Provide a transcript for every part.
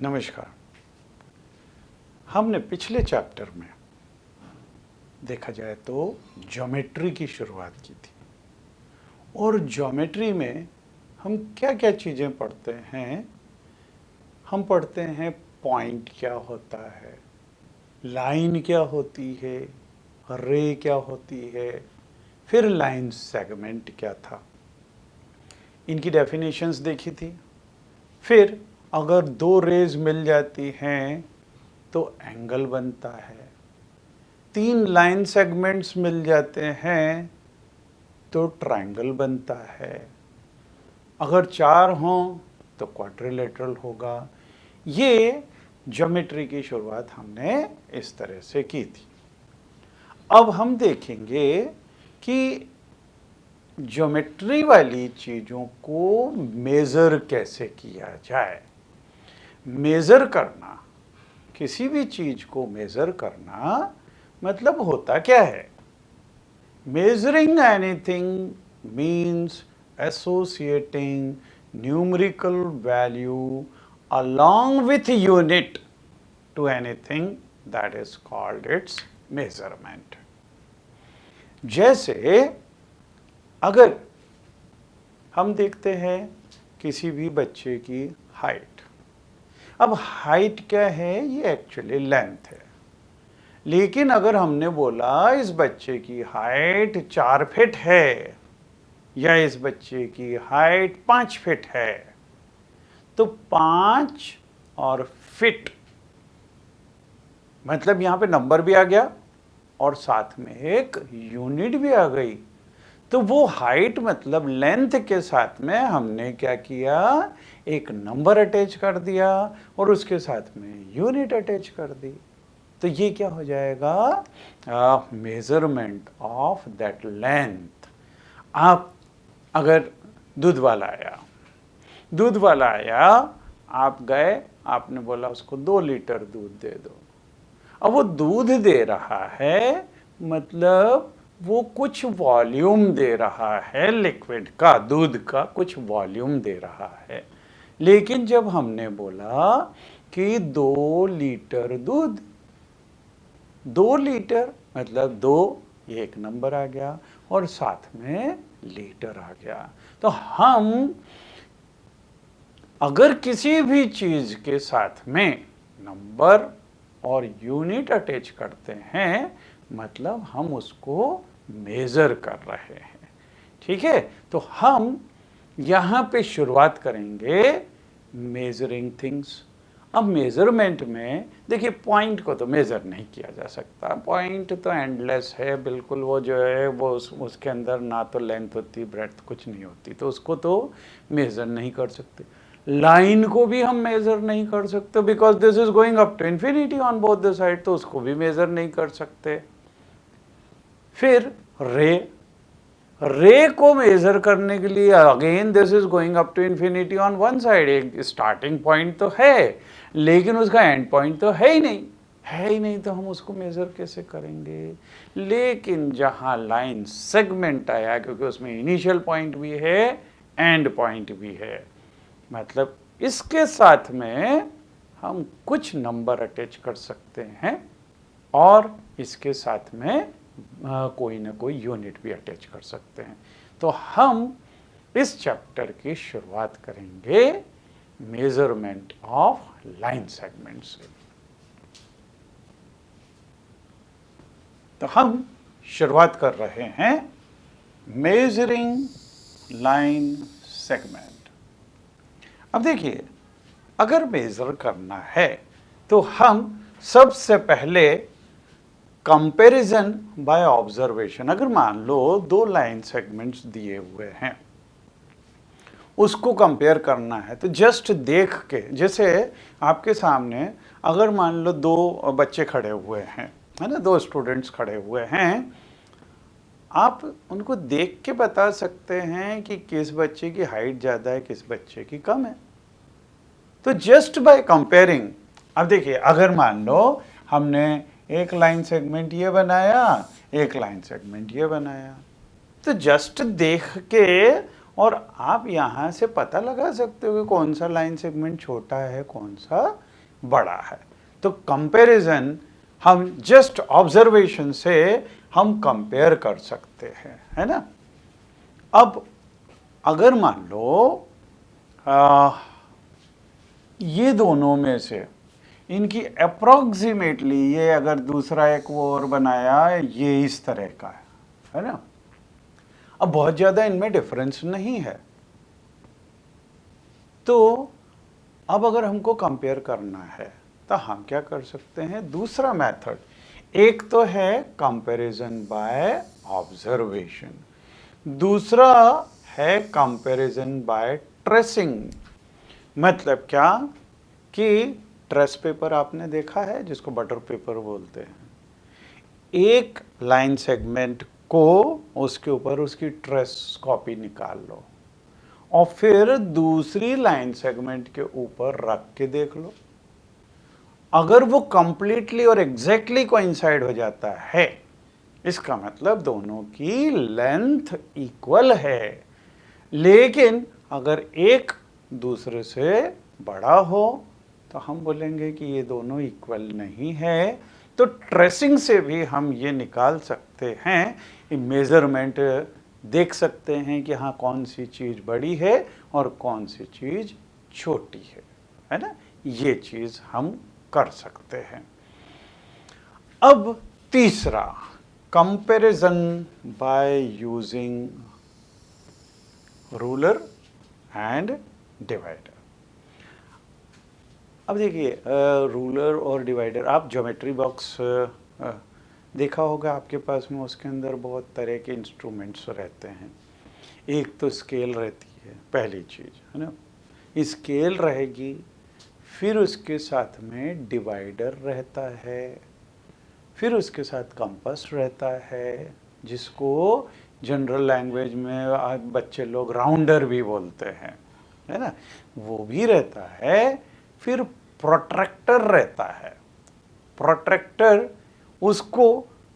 नमस्कार। हमने पिछले चैप्टर में देखा जाए तो ज्योमेट्री की शुरुआत की थी और ज्योमेट्री में हम क्या क्या चीज़ें पढ़ते हैं। हम पढ़ते हैं पॉइंट क्या होता है, लाइन क्या होती है, रे क्या होती है, फिर लाइन सेगमेंट क्या था, इनकी डेफिनेशंस देखी थी। फिर अगर दो रेज मिल जाती हैं तो एंगल बनता है, तीन लाइन सेगमेंट्स मिल जाते हैं तो ट्रायंगल बनता है, अगर चार हों तो क्वाड्रिलेटरल होगा। ये ज्योमेट्री की शुरुआत हमने इस तरह से की थी। अब हम देखेंगे कि ज्योमेट्री वाली चीज़ों को मेज़र कैसे किया जाए। मेज़र करना, किसी भी चीज़ को मेज़र करना मतलब होता क्या है? Measuring anything means associating numerical value along with unit to anything that is called its measurement. जैसे अगर हम देखते हैं किसी भी बच्चे की हाइट, अब हाइट क्या है? ये एक्चुअली लेंथ है, लेकिन अगर हमने बोला इस बच्चे की हाइट 4 फीट है या इस बच्चे की हाइट 5 फीट है, तो 5 और फीट मतलब यहां पे नंबर भी आ गया और साथ में एक यूनिट भी आ गई। तो वो हाइट मतलब लेंथ के साथ में हमने क्या किया? एक नंबर अटैच कर दिया और उसके साथ में यूनिट अटैच कर दी। तो ये क्या हो जाएगा? Measurement of that length. आप अगर दूध वाला आया, आप गए, आपने बोला उसको 2 लीटर दूध दे दो। अब वो दूध दे रहा है मतलब वो कुछ वॉल्यूम दे रहा है, लिक्विड का, दूध का कुछ वॉल्यूम दे रहा है। लेकिन जब हमने बोला कि 2 लीटर दूध, 2 लीटर मतलब 2 एक नंबर आ गया और साथ में लीटर आ गया। तो हम अगर किसी भी चीज के साथ में नंबर और यूनिट अटैच करते हैं मतलब हम उसको मेजर कर रहे हैं। ठीक है, तो हम यहां पे शुरुआत करेंगे मेजरिंग थिंग्स। अब मेजरमेंट में देखिए, पॉइंट को तो मेजर नहीं किया जा सकता, पॉइंट तो एंडलेस है बिल्कुल। वो जो है वो उसके अंदर ना तो लेंथ होती, ब्रेड्थ कुछ नहीं होती, तो उसको तो मेजर नहीं कर सकते। लाइन को भी हम मेजर नहीं कर सकते because this is going up to infinity on both the side, तो उसको भी मेजर नहीं कर सकते। फिर रे को मेजर करने के लिए again this is going up to infinity on one side. एक स्टार्टिंग पॉइंट तो है लेकिन उसका एंड पॉइंट तो है ही नहीं, तो हम उसको मेजर कैसे करेंगे? लेकिन जहां लाइन सेगमेंट आया, क्योंकि उसमें इनिशियल पॉइंट भी है, एंड पॉइंट भी है, मतलब इसके साथ में हम कुछ नंबर अटैच कर सकते हैं और इसके साथ में कोई ना कोई यूनिट भी अटैच कर सकते हैं। तो हम इस चैप्टर की शुरुआत करेंगे मेजरमेंट ऑफ लाइन सेगमेंट से। तो हम शुरुआत कर रहे हैं मेजरिंग लाइन सेगमेंट। अब देखिए, अगर मेजर करना है तो हम सबसे पहले कंपैरिजन बाय ऑब्जर्वेशन, अगर मान लो 2 लाइन सेगमेंट्स दिए हुए हैं, उसको कंपेयर करना है तो जस्ट देख के, जैसे आपके सामने अगर मान लो 2 बच्चे खड़े हुए हैं, है ना, 2 स्टूडेंट्स खड़े हुए हैं, आप उनको देख के बता सकते हैं कि किस बच्चे की हाइट ज़्यादा है, किस बच्चे की कम है। तो जस्ट बाय कंपेयरिंग, अब देखिए, अगर मान लो हमने एक लाइन सेगमेंट ये बनाया, एक लाइन सेगमेंट ये बनाया, तो जस्ट देख के और आप यहाँ से पता लगा सकते हो कि कौन सा लाइन सेगमेंट छोटा है, कौन सा बड़ा है। तो कंपैरिजन हम जस्ट ऑब्जर्वेशन से हम कंपेयर कर सकते हैं, है ना। अब अगर मान लो ये दोनों में से इनकी अप्रोक्सीमेटली, ये अगर दूसरा एक वो और बनाया, ये इस तरह का है ना। अब बहुत ज़्यादा इनमें डिफरेंस नहीं है। तो अब अगर हमको कंपेयर करना है तो हम क्या कर सकते हैं, दूसरा मेथड। एक तो है कंपैरिजन बाय ऑब्जर्वेशन, दूसरा है कंपैरिजन बाय ट्रेसिंग। मतलब क्या कि ट्रेस पेपर आपने देखा है, जिसको बटर पेपर बोलते हैं। एक लाइन सेगमेंट को उसके ऊपर उसकी ट्रेस कॉपी निकाल लो और फिर दूसरी लाइन सेगमेंट के ऊपर रख के देख लो। अगर वो कंप्लीटली और एग्जैक्टली कोइंसाइड हो जाता है, इसका मतलब दोनों की लेंथ इक्वल है। लेकिन अगर एक दूसरे से बड़ा हो तो हम बोलेंगे कि ये दोनों इक्वल नहीं है। तो ट्रेसिंग से भी हम ये निकाल सकते हैं, मेजरमेंट देख सकते हैं कि हाँ कौन सी चीज़ बड़ी है और कौन सी चीज़ छोटी है ना। ये चीज़ हम कर सकते हैं। अब तीसरा, comparison by using ruler and divider. अब देखिए, रूलर और डिवाइडर, आप ज्योमेट्री बॉक्स देखा होगा आपके पास में, उसके अंदर बहुत तरह के इंस्ट्रूमेंट्स रहते हैं। एक तो स्केल रहती है, पहली चीज़ है ना, स्केल रहेगी। फिर उसके साथ में डिवाइडर रहता है, फिर उसके साथ कंपास रहता है, जिसको जनरल लैंग्वेज में बच्चे लोग राउंडर भी बोलते हैं, है ना, वो भी रहता है। फिर प्रोट्रैक्टर रहता है। प्रोट्रैक्टर, उसको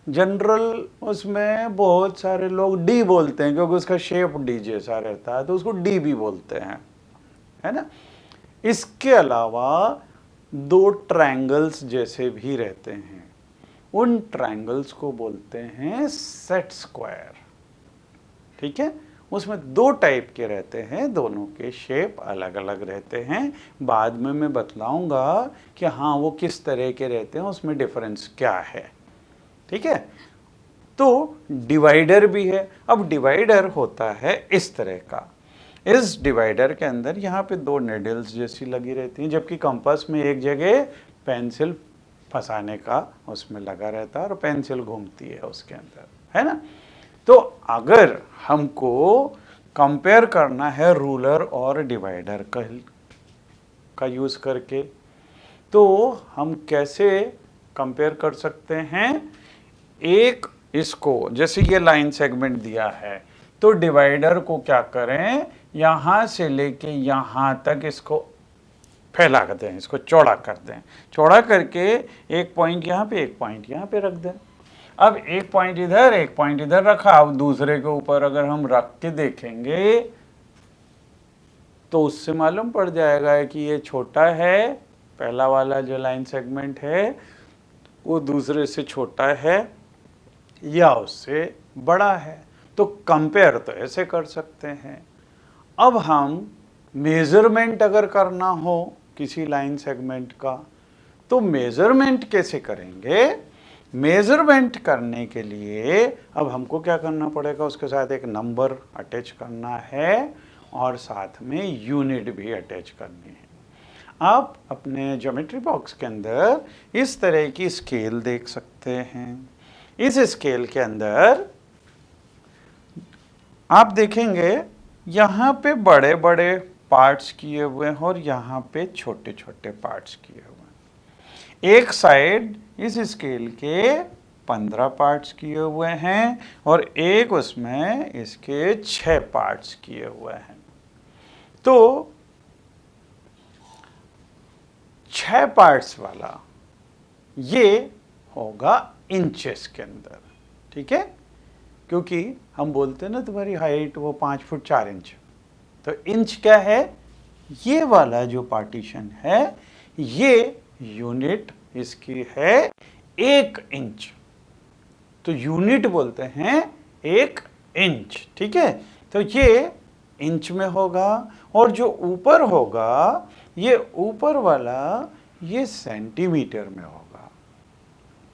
जनरल उसमें बहुत सारे लोग डी बोलते हैं, क्योंकि उसका शेप डी जैसा रहता है, तो उसको डी भी बोलते हैं, है ना। इसके अलावा दो ट्रायंगल्स जैसे भी रहते हैं, उन ट्रायंगल्स को बोलते हैं सेट स्क्वायर। ठीक है, उसमें दो टाइप के रहते हैं, दोनों के शेप अलग अलग रहते हैं। बाद में मैं बतलाऊंगा कि हाँ वो किस तरह के रहते हैं, उसमें डिफरेंस क्या है। ठीक है, तो डिवाइडर भी है। अब डिवाइडर होता है इस तरह का। इस डिवाइडर के अंदर यहाँ पे दो नेडल्स जैसी लगी रहती हैं, जबकि कंपास में एक जगह पेंसिल फंसाने का उसमें लगा रहता है और पेंसिल घूमती है उसके अंदर, है ना। तो अगर हमको कंपेयर करना है रूलर और डिवाइडर का यूज़ करके, तो हम कैसे कंपेयर कर सकते हैं। एक, इसको जैसे ये लाइन सेगमेंट दिया है, तो डिवाइडर को क्या करें, यहाँ से लेके यहाँ तक इसको फैला कर दें, इसको चौड़ा कर दें। चौड़ा करके एक पॉइंट यहाँ पे, एक पॉइंट यहाँ पे रख दें। अब एक पॉइंट इधर, एक पॉइंट इधर रखा। अब दूसरे के ऊपर अगर हम रख के देखेंगे तो उससे मालूम पड़ जाएगा कि ये छोटा है, पहला वाला जो लाइन सेगमेंट है वो दूसरे से छोटा है या उससे बड़ा है। तो कंपेयर तो ऐसे कर सकते हैं। अब हम मेजरमेंट अगर करना हो किसी लाइन सेगमेंट का, तो मेजरमेंट कैसे करेंगे। मेजरमेंट करने के लिए अब हमको क्या करना पड़ेगा, उसके साथ एक नंबर अटैच करना है और साथ में यूनिट भी अटैच करनी है। आप अपने ज्योमेट्री बॉक्स के अंदर इस तरह की स्केल देख सकते हैं। इस स्केल के अंदर आप देखेंगे यहाँ पे बड़े बड़े पार्ट्स किए हुए हैं और यहाँ पे छोटे छोटे पार्ट्स किए हुए हैं। एक साइड इस स्केल के 15 पार्ट्स किए हुए हैं और एक उसमें इसके 6 पार्ट्स किए हुए हैं। तो 6 पार्ट्स वाला ये होगा इंचेस के अंदर। ठीक है, क्योंकि हम बोलते हैं ना तुम्हारी हाइट वो 5 फुट 4 इंच, तो इंच क्या है, ये वाला जो पार्टीशन है ये यूनिट इसकी है 1 इंच, तो यूनिट बोलते हैं 1 इंच। ठीक है, तो ये इंच में होगा, और जो ऊपर होगा ये ऊपर वाला ये सेंटीमीटर में होगा।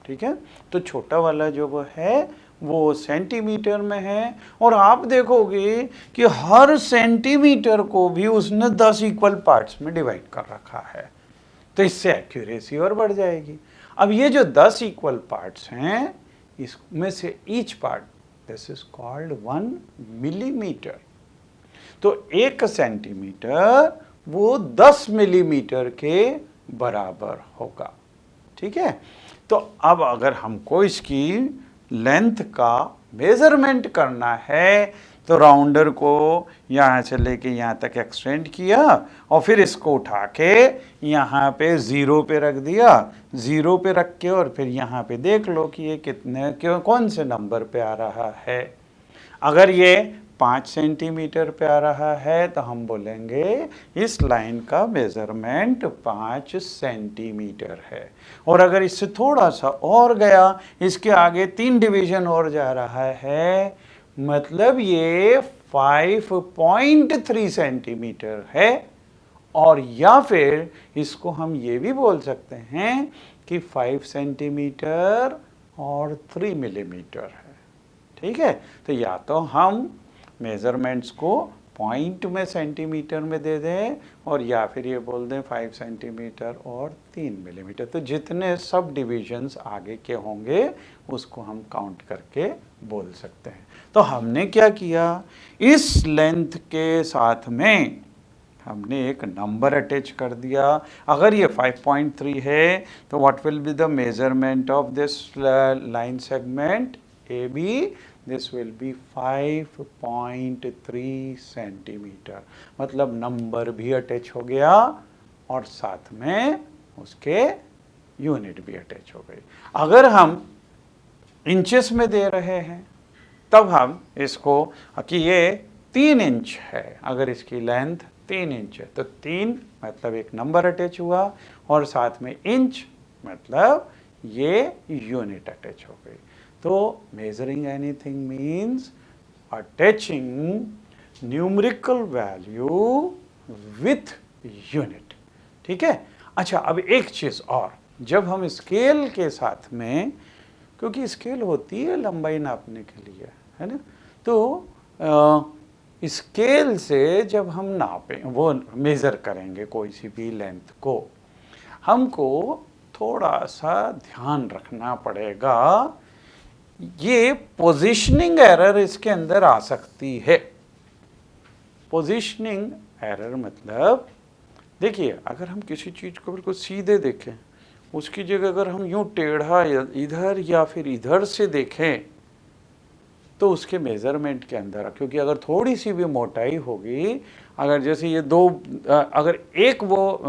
ठीक है, तो छोटा वाला जो वो है वो सेंटीमीटर में है, और आप देखोगे कि हर सेंटीमीटर को भी उसने 10 इक्वल पार्ट्स में डिवाइड कर रखा है, तो इससे एक्यूरेसी और बढ़ जाएगी। अब ये जो 10 इक्वल पार्ट्स हैं, इसमें से each part, this is called 1 millimetre. तो 1 सेंटीमीटर वो 10 मिलीमीटर के बराबर होगा। ठीक है, तो अब अगर हमको इसकी लेंथ का मेजरमेंट करना है, तो राउंडर को यहाँ से लेके यहाँ तक एक्सटेंड किया, और फिर इसको उठा के यहाँ पे 0 पे रख दिया। 0 पे रख के और फिर यहाँ पे देख लो कि ये कितने कौन से नंबर पे आ रहा है। अगर ये 5 सेंटीमीटर पे आ रहा है तो हम बोलेंगे इस लाइन का मेजरमेंट 5 सेंटीमीटर है। और अगर इससे थोड़ा सा और गया, इसके आगे 3 डिवीजन और जा रहा है, मतलब ये 5.3 सेंटीमीटर है। और या फिर इसको हम ये भी बोल सकते हैं कि 5 सेंटीमीटर और 3 मिलीमीटर है। ठीक है, तो या तो हम मेजरमेंट्स को पॉइंट में सेंटीमीटर में दे दें, और या फिर ये बोल दें 5 सेंटीमीटर और 3 मिलीमीटर। तो जितने सब डिविजन्स आगे के होंगे उसको हम काउंट करके बोल सकते हैं। तो हमने क्या किया, इस लेंथ के साथ में हमने एक नंबर अटैच कर दिया। अगर ये 5.3 है तो what will be the measurement of this line segment AB? This will be 5.3 centimetre. मतलब नंबर भी अटैच हो गया और साथ में उसके यूनिट भी अटैच हो गई। अगर हम इंचेस में दे रहे हैं तब हम इसको कि ये 3 इंच है, अगर इसकी लेंथ 3 इंच है तो 3 मतलब एक नंबर अटैच हुआ, और साथ में इंच मतलब ये यूनिट अटैच हो गई। तो measuring anything means attaching numerical value with unit. ठीक है, अच्छा अब एक चीज़ और, जब हम स्केल के साथ में, क्योंकि स्केल होती है लंबाई नापने के लिए, है ना, तो स्केल से जब हम नापें, वो मेज़र करेंगे कोई सी भी लेंथ को, हमको थोड़ा सा ध्यान रखना पड़ेगा। ये पोजीशनिंग एरर इसके अंदर आ सकती है। पोजीशनिंग एरर मतलब, देखिए अगर हम किसी चीज़ को बिल्कुल सीधे देखें, उसकी जगह अगर हम यूँ टेढ़ा इधर या फिर इधर से देखें तो उसके मेज़रमेंट के अंदर, क्योंकि अगर थोड़ी सी भी मोटाई होगी, अगर जैसे ये दो, अगर एक वो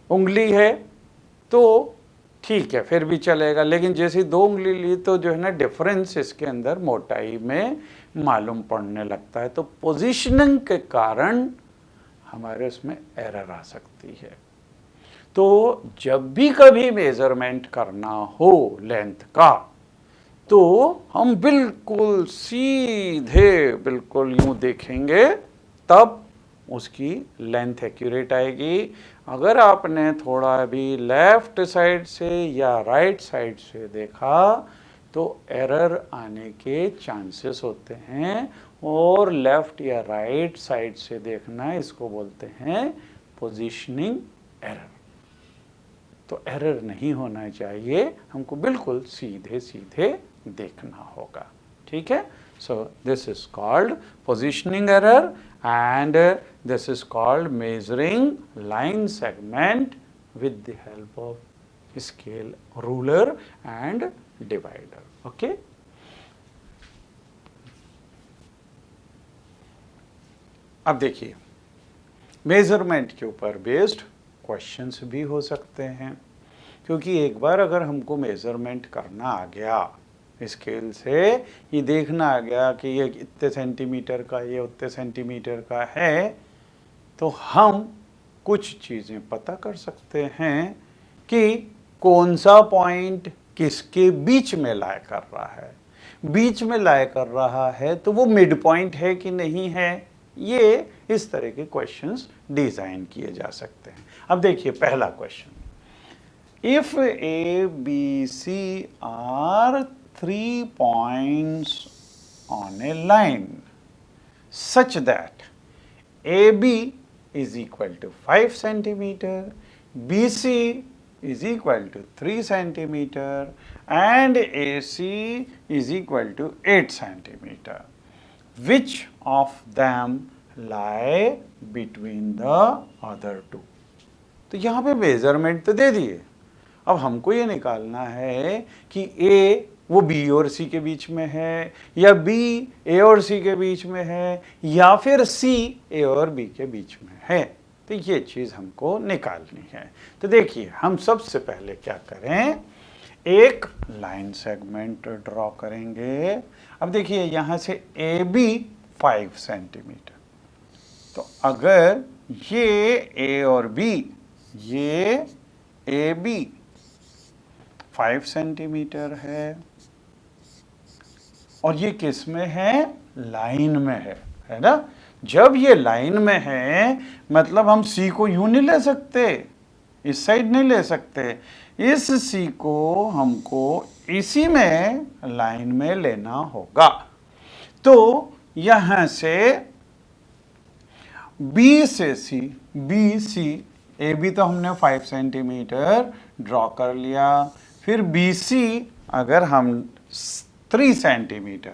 उंगली है तो ठीक है फिर भी चलेगा, लेकिन जैसे 2 उंगली ली तो जो है ना डिफरेंस इसके अंदर मोटाई में मालूम पड़ने लगता है। तो पोजीशनिंग के कारण हमारे उसमें एरर आ सकती है। तो जब भी कभी मेजरमेंट करना हो लेंथ का, तो हम बिल्कुल सीधे बिल्कुल यूं देखेंगे तब उसकी लेंथ एक्यूरेट आएगी। अगर आपने थोड़ा भी लेफ्ट साइड से या राइट साइड से देखा तो एरर आने के चांसेस होते हैं, और लेफ्ट या राइट साइड से देखना, इसको बोलते हैं पोजीशनिंग एरर। तो एरर नहीं होना चाहिए, हमको बिल्कुल सीधे सीधे देखना होगा। ठीक है, so this is called positioning error and this is called measuring line segment with the help of scale, ruler and divider. Okay, अब देखिए मेजरमेंट के ऊपर बेस्ड क्वेश्चंस भी हो सकते हैं, क्योंकि एक बार अगर हमको मेजरमेंट करना आ गया, स्केल से ये देखना आ गया कि ये इतने सेंटीमीटर का, ये उतने सेंटीमीटर का है, तो हम कुछ चीज़ें पता कर सकते हैं कि कौन सा पॉइंट किसके बीच में लाए कर रहा है। बीच में लाए कर रहा है तो वो मिड पॉइंट है कि नहीं है। ये इस तरह के क्वेश्चंस डिजाइन किए जा सकते हैं। अब देखिए पहला question, if A B C are 3 points on a line such that AB is equal to 5 centimeter, BC is equal to 3 centimeter and AC is equal to 8 centimeter. Which of them lie between the other two? तो यहाँ पे measurement तो दे दिए। अब हमको ये निकालना है कि ए वो बी और सी के बीच में है, या बी ए और सी के बीच में है, या फिर सी ए और बी के बीच में है। तो ये चीज़ हमको निकालनी है। तो देखिए हम सबसे पहले क्या करें, एक लाइन सेगमेंट ड्रॉ करेंगे। अब देखिए यहाँ से ए बी 5 सेंटीमीटर, तो अगर ये ए और बी, ये ए बी 5 सेंटीमीटर है और ये किस में है, लाइन में है ना। जब ये लाइन में है मतलब हम सी को यूं नहीं ले सकते, इस साइड नहीं ले सकते, इस सी को हमको इसी में लाइन में लेना होगा। तो यहां से बी से सी, बी सी, ए बी तो हमने 5 सेंटीमीटर ड्रॉ कर लिया, फिर बी सी अगर हम 3 सेंटीमीटर,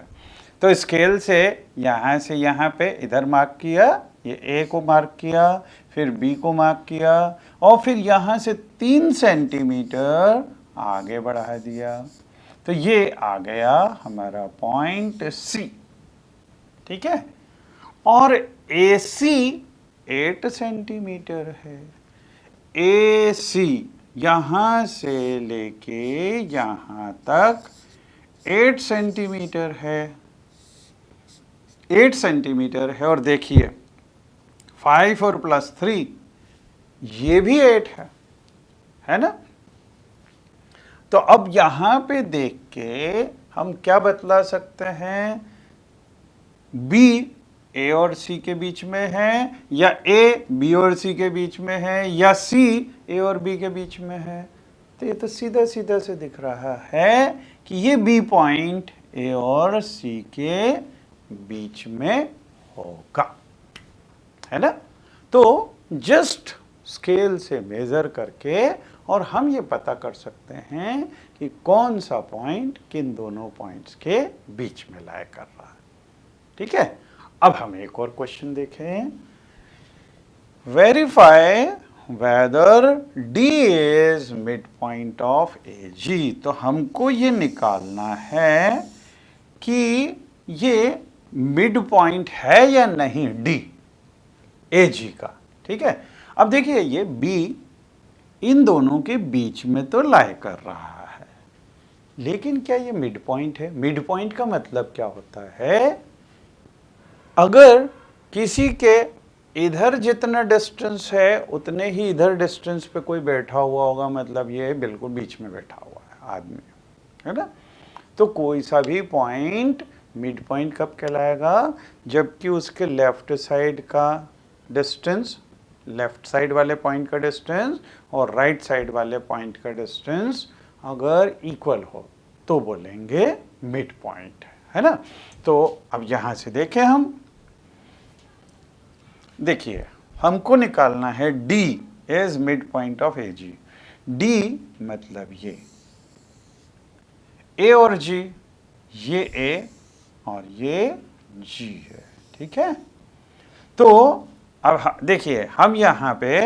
तो स्केल से यहाँ पे इधर मार्क किया, ये ए को मार्क किया, फिर बी को मार्क किया और फिर यहाँ से 3 सेंटीमीटर आगे बढ़ा दिया। तो ये आ गया हमारा पॉइंट सी, ठीक है। और ए सी 8 सेंटीमीटर है। ए सी यहाँ से लेके यहाँ तक 8 सेंटीमीटर है, 8 सेंटीमीटर है। और देखिए 5 और +3 ये भी 8 है ना। तो अब यहाँ पे देख के हम क्या बतला सकते हैं, बी ए और सी के बीच में है, या ए बी और सी के बीच में है, या सी ए और बी के बीच में है। तो ये तो सीधा सीधा से दिख रहा है कि ये बी पॉइंट ए और सी के बीच में होगा, है ना। तो जस्ट स्केल से मेजर करके और हम ये पता कर सकते हैं कि कौन सा पॉइंट किन दोनों पॉइंट्स के बीच में लाया कर रहा है, ठीक है। अब हम एक और क्वेश्चन देखें, verify whether D is mid point of A G. तो हमको ये निकालना है कि ये मिड पॉइंट है या नहीं डी ए जी का, ठीक है। अब देखिए ये बी इन दोनों के बीच में तो लाई कर रहा है, लेकिन क्या ये मिड पॉइंट है। मिड पॉइंट का मतलब क्या होता है, अगर किसी के इधर जितना डिस्टेंस है उतने ही इधर डिस्टेंस पे कोई बैठा हुआ होगा, मतलब ये बिल्कुल बीच में बैठा हुआ है आदमी, है ना। तो कोई सा भी पॉइंट मिड पॉइंट कब कहलाएगा, जबकि उसके लेफ्ट साइड का डिस्टेंस, लेफ्ट साइड वाले पॉइंट का डिस्टेंस और राइट साइड वाले पॉइंट का डिस्टेंस अगर इक्वल हो तो बोलेंगे मिड पॉइंट, है ना। तो अब यहाँ से देखें हम, देखिए हमको निकालना है D is mid point of A G. D मतलब ये A और G, ये A और ये G है, ठीक है। तो अब देखिए हम यहाँ पे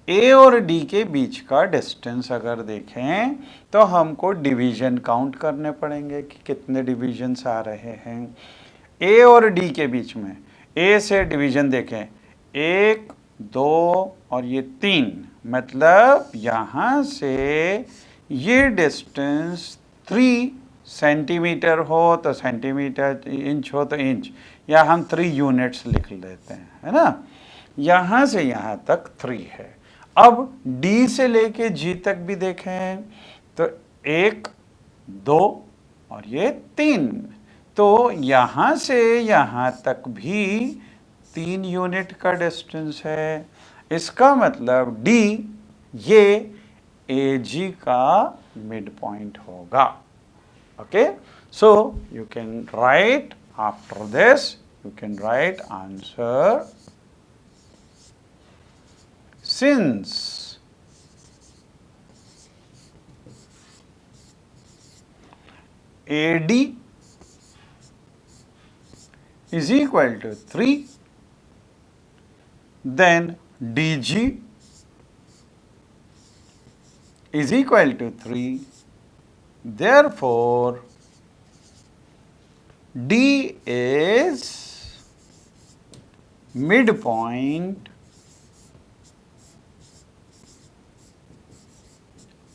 A और D के बीच का डिस्टेंस अगर देखें तो हमको डिवीजन काउंट करने पड़ेंगे कि कितने डिवीजन्स आ रहे हैं A और D के बीच में। A से डिवीजन देखें 1, 2 और ये 3, मतलब यहाँ से ये डिस्टेंस 3 सेंटीमीटर हो तो सेंटीमीटर, इंच हो तो इंच, या हम 3 यूनिट्स लिख लेते हैं, है ना। यहाँ से यहाँ तक 3 है। अब डी से लेके जी तक भी देखें तो 1, 2 और ये 3, तो यहां से यहां तक भी 3 यूनिट का डिस्टेंस है। इसका मतलब डी ये ए जी का मिड पॉइंट होगा। Okay, so you can write after this, you can write answer since AD is equal to 3, then DG is equal to 3, therefore D is midpoint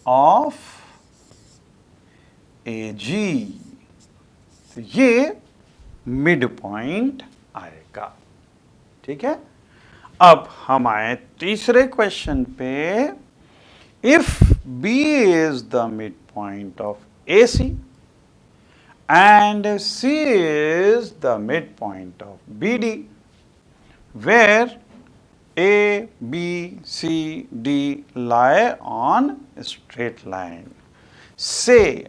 of AG। तो ये mid point आएगा। ठीक है, अब हम आए तीसरे क्वेश्चन पे। If B is the midpoint of AC and C is the midpoint of BD, where A, B, C, D lie on a straight line, say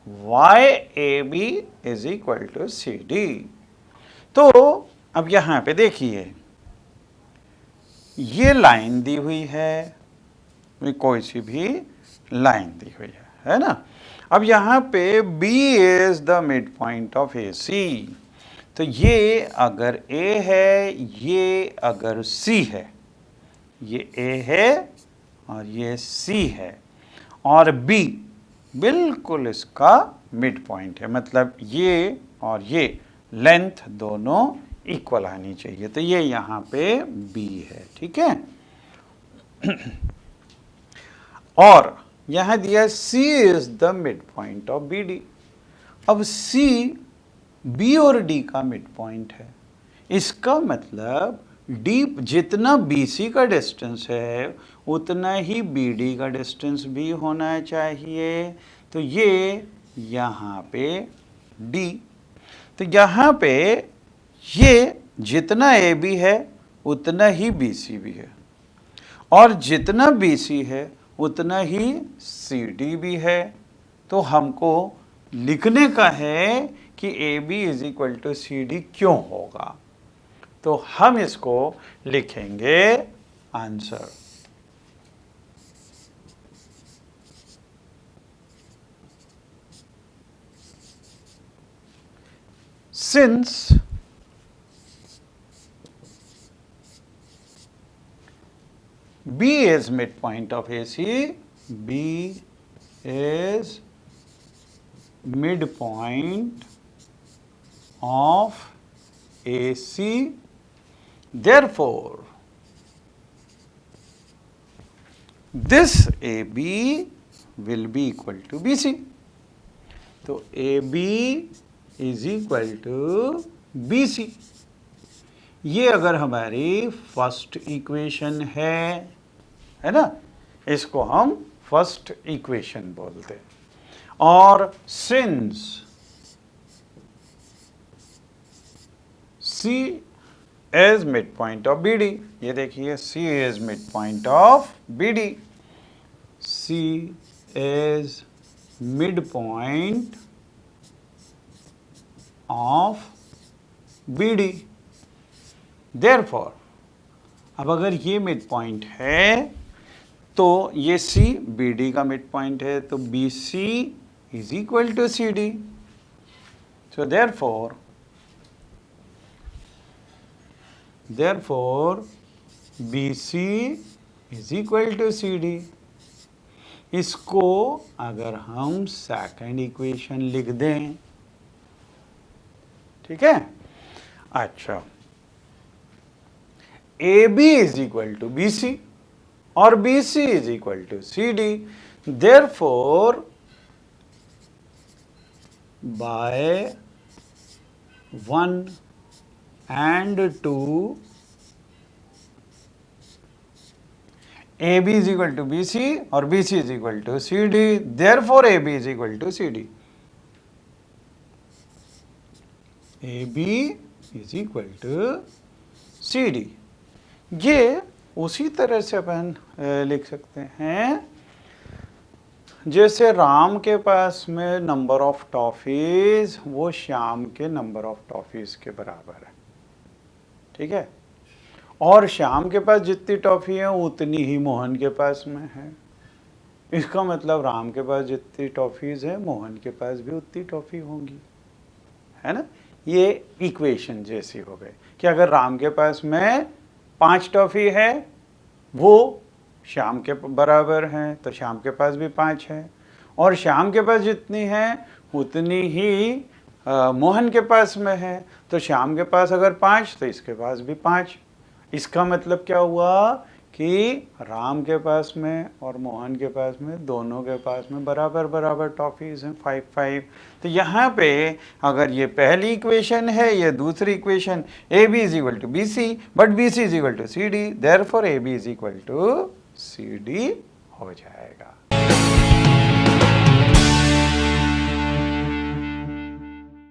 YAB is equal to CD। तो अब यहाँ पे देखिए, ये line दी हुई है, कोई सी भी लाइन दी हुई है ना। अब यहाँ पे B is the midpoint of AC, तो ये अगर A है, ये अगर C है, ये A है और ये C है, और B बिल्कुल इसका मिड पॉइंट है, मतलब ये और ये लेंथ दोनों इक्वल आनी चाहिए, तो ये यहाँ पे B है। ठीक है, और यहाँ दिया C is the mid point of BD। अब C B और D का मिड पॉइंट है, इसका मतलब D जितना BC का डिस्टेंस है उतना ही BD का डिस्टेंस भी होना चाहिए। तो ये यहाँ पे D, तो यहाँ पे ये जितना AB है उतना ही BC भी है, और जितना BC है उतना ही CD भी है। तो हमको लिखने का है कि AB is equal to CD क्यों होगा, तो हम इसको लिखेंगे answer. Since B is midpoint of AC, B is midpoint of AC, therefore this AB will be equal to BC। तो AB is equal to BC, ये अगर हमारी फर्स्ट इक्वेशन है ना, इसको हम फर्स्ट इक्वेशन बोलते हैं। और since C is midpoint of BD, ये देखिए C is midpoint of BD, C is midpoint of BD, therefore अब अगर ये मिड पॉइंट है तो ये C BD का मिड पॉइंट है, तो BC is equal to CD, so therefore BC is equal to CD। इसको अगर हम सेकंड इक्वेशन लिख दें, ठीक है। अच्छा, AB is equal to BC और BC is equal to CD, therefore by 1 and 2 A B is equal to B C और B C is equal to C D, therefore A B is equal to C D. A B is equal to C D. ये उसी तरह से अपन लिख सकते हैं जैसे राम के पास में नंबर ऑफ टॉफीज वो श्याम के नंबर ऑफ टॉफीज के बराबर है, ठीक है। और श्याम के पास जितनी टॉफी है उतनी ही मोहन के पास में है। इसका मतलब राम के पास जितनी टॉफीज है मोहन के पास भी उतनी टॉफी होंगी, है ना। ये इक्वेशन जैसी हो गई कि अगर राम के पास में 5 टॉफी है वो श्याम के बराबर हैं तो श्याम के पास भी 5 है, और श्याम के पास जितनी है उतनी ही मोहन के पास में है, तो श्याम के पास अगर 5 तो इसके पास भी 5। इसका मतलब क्या हुआ कि राम के पास में और मोहन के पास में दोनों के पास में बराबर बराबर टॉफीज हैं 5-5। तो यहाँ पे अगर ये पहली इक्वेशन है, ये दूसरी equation A B is equal to B C but B C is equal to C D, therefore A B is equal to C D हो जाएगा।